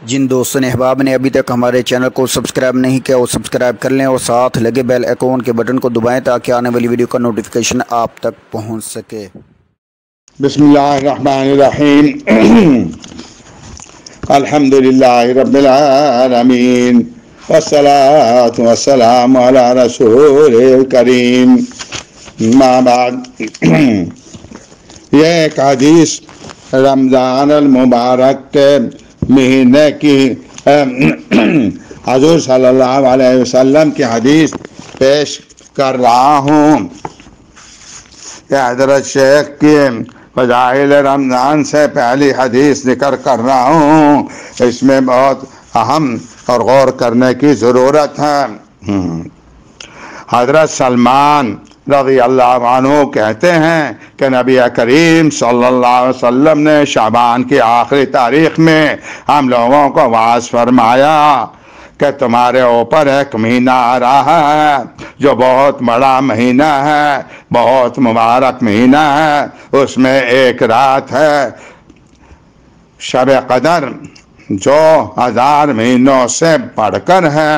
جن دوستوں نے احباب نے ابھی تک ہمارے چینل کو سبسکرائب نہیں کیا وہ سبسکرائب کر لیں اور ساتھ لگے بیل آئیکن کے بٹن کو دبائیں تاکہ آنے والی ویڈیو کا نوٹیفیکیشن آپ تک پہنچ سکے۔ بسم اللہ الرحمن الرحیم الحمدللہ رب العالمین والصلاة والسلام علی رسول الکریم ما بعد۔ یہ ایک حدیث رمضان المبارک کے مہینے کی حضور صلی اللہ علیہ وسلم کی حدیث پیش کر رہا ہوں۔ یہ حضرت شیخ کی فضائل رمضان سے پہلی حدیث ذکر کر رہا ہوں، اس میں بہت اہم اور غور کرنے کی ضرورت ہے۔ حضرت سلمان رضی اللہ عنہ کہتے ہیں کہ نبی کریم صلی اللہ علیہ وسلم نے شعبان کی آخری تاریخ میں ہم لوگوں کو واعظ فرمایا کہ تمہارے اوپر ایک مہینہ آ رہا ہے جو بہت بڑا مہینہ ہے، بہت مبارک مہینہ ہے، اس میں ایک رات ہے شب قدر جو 1000 مہینوں سے بڑھ کر ہے۔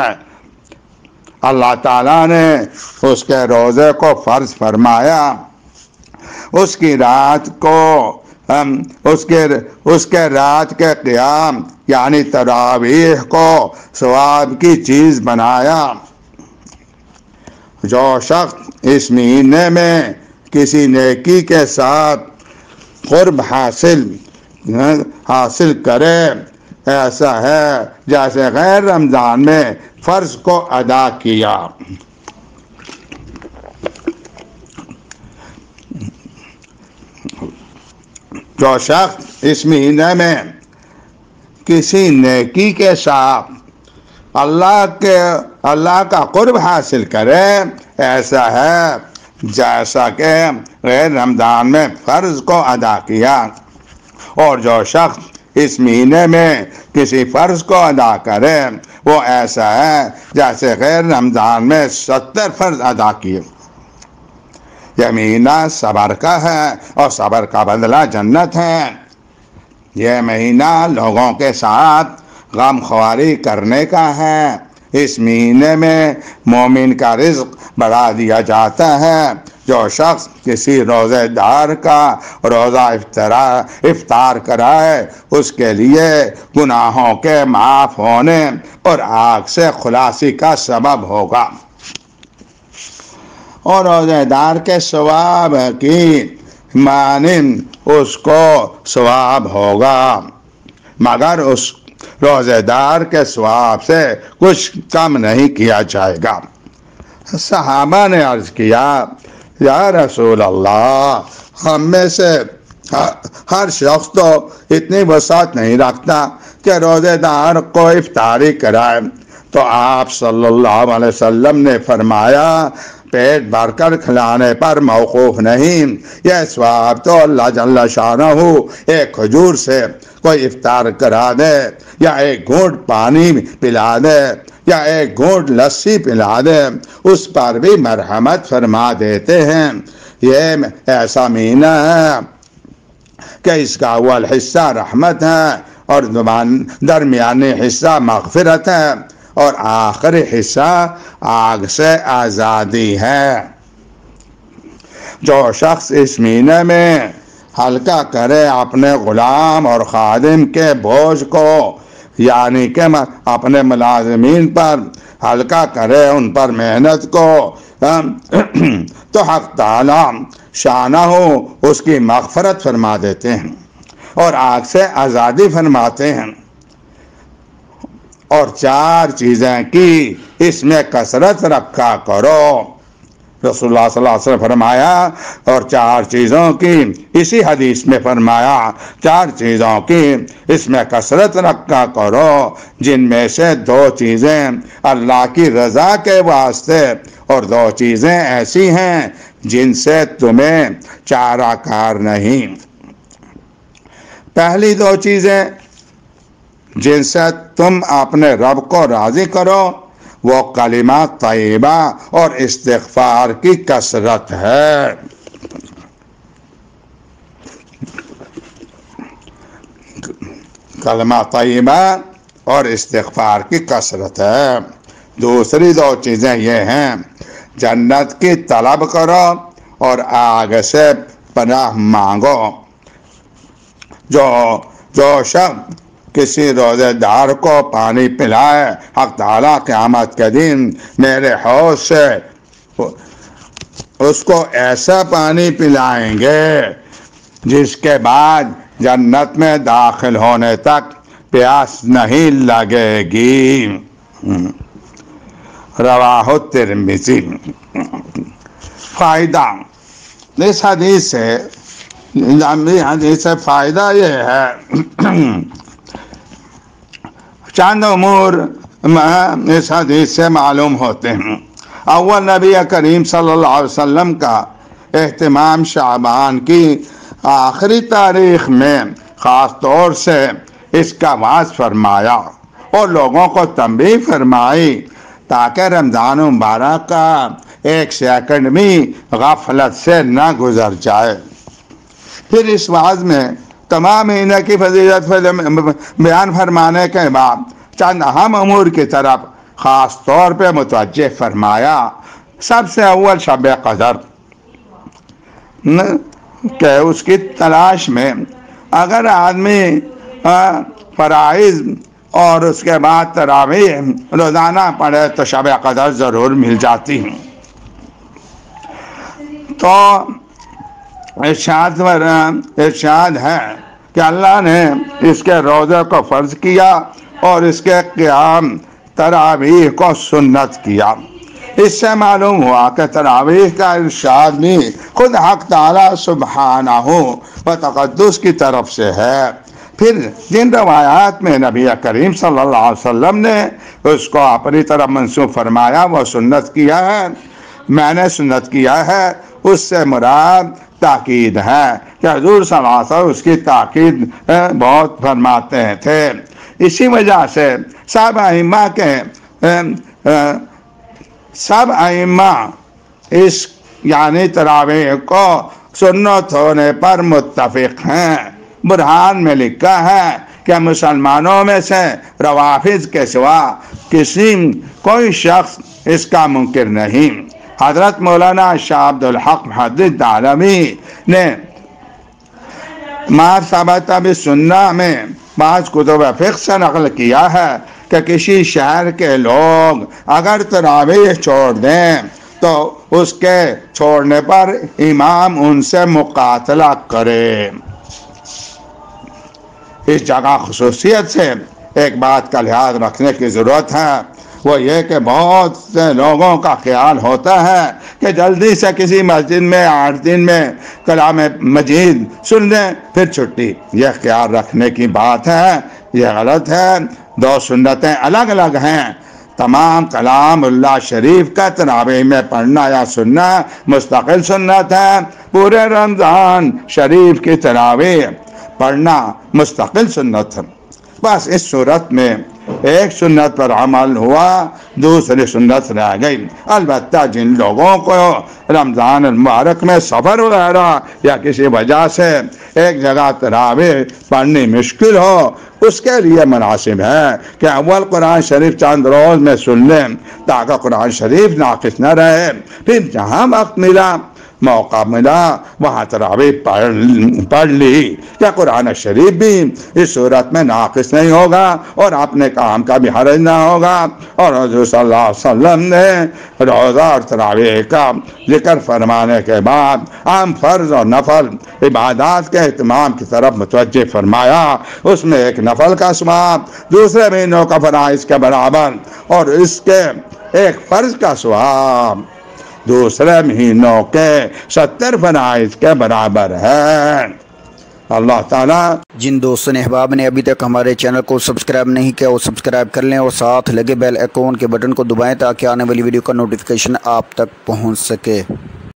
اللہ تعالیٰ نے اس کے روزے کو فرض فرمایا، اس کی رات کو اس کے رات کے قیام یعنی تراویح کو ثواب کی چیز بنایا۔ جو شخص اس مہینے میں کسی نیکی کے ساتھ قرب حاصل کرے، ایسا ہے جیسے غیر رمضان میں فرض کو ادا کیا۔ جو شخص اس مہینے میں کسی نیکی کے ساتھ اللہ کا قرب حاصل کرے، ایسا ہے جیسا کہ غیر رمضان میں فرض کو ادا کیا۔ اور جو شخص اس مہینے میں کسی فرض کو ادا کرے، وہ ایسا ہے جیسے غیر رمضان میں 70 فرض ادا کیے۔ یہ مہینہ صبر کا ہے اور صبر کا بدلہ جنت ہے۔ یہ مہینہ لوگوں کے ساتھ غم خواری کرنے کا ہے۔ اس مہینے میں مومن کا رزق بڑھا دیا جاتا ہے۔ جو شخص کسی روزے دار کا روزہ افطار کرائے، اس کے لیے گناہوں کے معاف ہونے اور آگ سے خلاصی کا سبب ہوگا، اور روزے دار کے ثواب کی مانند اس کو ثواب ہوگا، مگر اس روزے دار کے ثواب سے کچھ کم نہیں کیا جائے گا۔ صحابہ نے عرض کیا، یا رسول اللہ، ہم میں سے ہر شخص تو اتنی وسعت نہیں رکھتا کہ روزے دار کو افطاری کرائے۔ تو آپ صلی اللہ علیہ وسلم نے فرمایا، پیٹ بھر کر کھلانے پر موقوف نہیں، یہ ثواب تو اللہ جل شانہ ایک کھجور سے کوئی افطار کرا دے، یا ایک گھونٹ پانی پلا دے، یا ایک گھونٹ لسی پلا دے، اس پر بھی مرحمت فرما دیتے ہیں۔ یہ ایسا مہینہ ہے کہ اس کا اول حصہ رحمت ہے اور درمیانی حصہ مغفرت ہے اور آخری حصہ آگ سے آزادی ہے۔ جو شخص اس مہینے میں ہلکا کرے اپنے غلام اور خادم کے بوجھ کو، یعنی کہ اپنے ملازمین پر ہلکا کرے، ان پر محنت کو، تو حق تعالیٰ شانہ اس کی مغفرت فرما دیتے ہیں اور آگ سے آزادی فرماتے ہیں۔ اور 4 چیزیں کی اس میں کثرت رکھا کرو، رسول اللہ صلی اللہ علیہ وسلم فرمایا، اور 4 چیزوں کی اسی حدیث میں فرمایا، 4 چیزوں کی اس میں کثرت رکھا کرو، جن میں سے 2 چیزیں اللہ کی رضا کے واسطے اور 2 چیزیں ایسی ہیں جن سے تمہیں چارہ کار نہیں۔ پہلی 2 چیزیں جن سے تم اپنے رب کو راضی کرو، وہ کلمہ طیبہ اور استغفار کی کثرت ہے۔ کلمہ طیبہ اور استغفار کی کثرت ہے۔ دوسری دو چیزیں یہ ہیں، جنت کی طلب کرو اور آگ سے پناہ مانگو۔ جو شخص کسی روزے دار کو پانی پلائے، حق تعالیٰ قیامت کے دن میرے حوض سے اس کو ایسا پانی پلائیں گے جس کے بعد جنت میں داخل ہونے تک پیاس نہیں لگے گی۔ رواہ الترمذی۔ فائدہ اس حدیث سے فائدہ یہ ہے، چند امور اس حدیث سے معلوم ہوتے ہیں۔ اول، نبی کریم صلی اللہ علیہ وسلم کا اہتمام شعبان کی آخری تاریخ میں خاص طور سے اس کا وعظ فرمایا اور لوگوں کو تنبیہ فرمائی تاکہ رمضان مبارک کا ایک سیکنڈ بھی غفلت سے نہ گزر جائے۔ پھر اس وعظ میں تمام مہینے کی فضیلت بیان فرمانے کے بعد چند اہم امور کی طرف خاص طور پہ متوجہ فرمایا۔ سب سے اول شب قدر کہ اس کی تلاش میں اگر آدمی فرائض اور اس کے بعد تراویح روزانہ پڑھے تو شب قدر ضرور مل جاتی ہیں۔ تو ارشاد ہے کہ اللہ نے اس کے روزے کو فرض کیا اور اس کے قیام تراویح کو سنت کیا۔ اس سے معلوم ہوا کہ تراویح کا ارشاد بھی خود حق تعالیٰ سبحانہ و تقدس کی طرف سے ہے۔ پھر جن روایات میں نبی کریم صلی اللہ علیہ وسلم نے اس کو اپنی طرف منسوب فرمایا وہ سنت کیا ہے، میں نے سنت کیا ہے، اس سے مراد تاکید ہے کہ حضور صلی اللہ علیہ وسلم اس کی تاکید بہت فرماتے تھے۔ اسی وجہ سے سب ائمہ اس یعنی تراویح کو سنت ہونے پر متفق ہیں۔ برہان میں لکھا ہے کہ مسلمانوں میں سے روافض کے سوا کوئی شخص اس کا منکر نہیں۔ حضرت مولانا شاہ عبد الحق محدث دہلوی نے ما ثبت بالسنہ میں بعض کتب فقہ سے نقل کیا ہے کہ کسی شہر کے لوگ اگر تراویح چھوڑ دیں تو اس کے چھوڑنے پر امام ان سے مقاتلہ کرے۔ اس جگہ خصوصیت سے ایک بات کا لحاظ رکھنے کی ضرورت ہے، وہ یہ کہ بہت سے لوگوں کا خیال ہوتا ہے کہ جلدی سے کسی مسجد میں 8 دن میں کلام مجید سن لیں پھر چھٹی۔ یہ خیال رکھنے کی بات ہے، یہ غلط ہے۔ دو سنتیں الگ الگ ہیں۔ تمام کلام اللہ شریف کا تراویح میں پڑھنا یا سننا مستقل سنت ہے۔ پورے رمضان شریف کی تراویح پڑھنا مستقل سنت ہے۔ بس اس صورت میں ایک سنت پر عمل ہوا، دوسری سنت رہ گئی۔ البتہ جن لوگوں کو رمضان المبارک میں سفر وغیرہ یا کسی وجہ سے ایک جگہ تراویح پڑھنی مشکل ہو، اس کے لیے مناسب ہے کہ اول قرآن شریف چند روز میں سن لیں تاکہ قرآن شریف ناقص نہ رہے، پھر جہاں وقت ملا موقع ملا وہاں تراویح پڑھ لی۔ کیا قرآن شریف بھی اس صورت میں ناقص نہیں ہوگا اور اپنے کام کا بھی حرج نہ ہوگا؟ اور حضور صلی اللہ علیہ وسلم نے روزہ اور تراویح کا ذکر فرمانے کے بعد عام فرض اور نفل عبادات کے اہتمام کی طرف متوجہ فرمایا۔ اس میں ایک نفل کا ثواب دوسرے مہینوں کا فرائض کے برابر اور اس کے ایک فرض کا ثواب دوسرے مہینوں کے 70 فرائض کے برابر ہے۔ اللہ تعالیٰ جن دوستوں نے احباب نے ابھی تک ہمارے چینل کو سبسکرائب نہیں کیا وہ سبسکرائب کر لیں اور ساتھ لگے بیل آئیکن کے بٹن کو دبائیں تاکہ آنے والی ویڈیو کا نوٹیفیکیشن آپ تک پہنچ سکے۔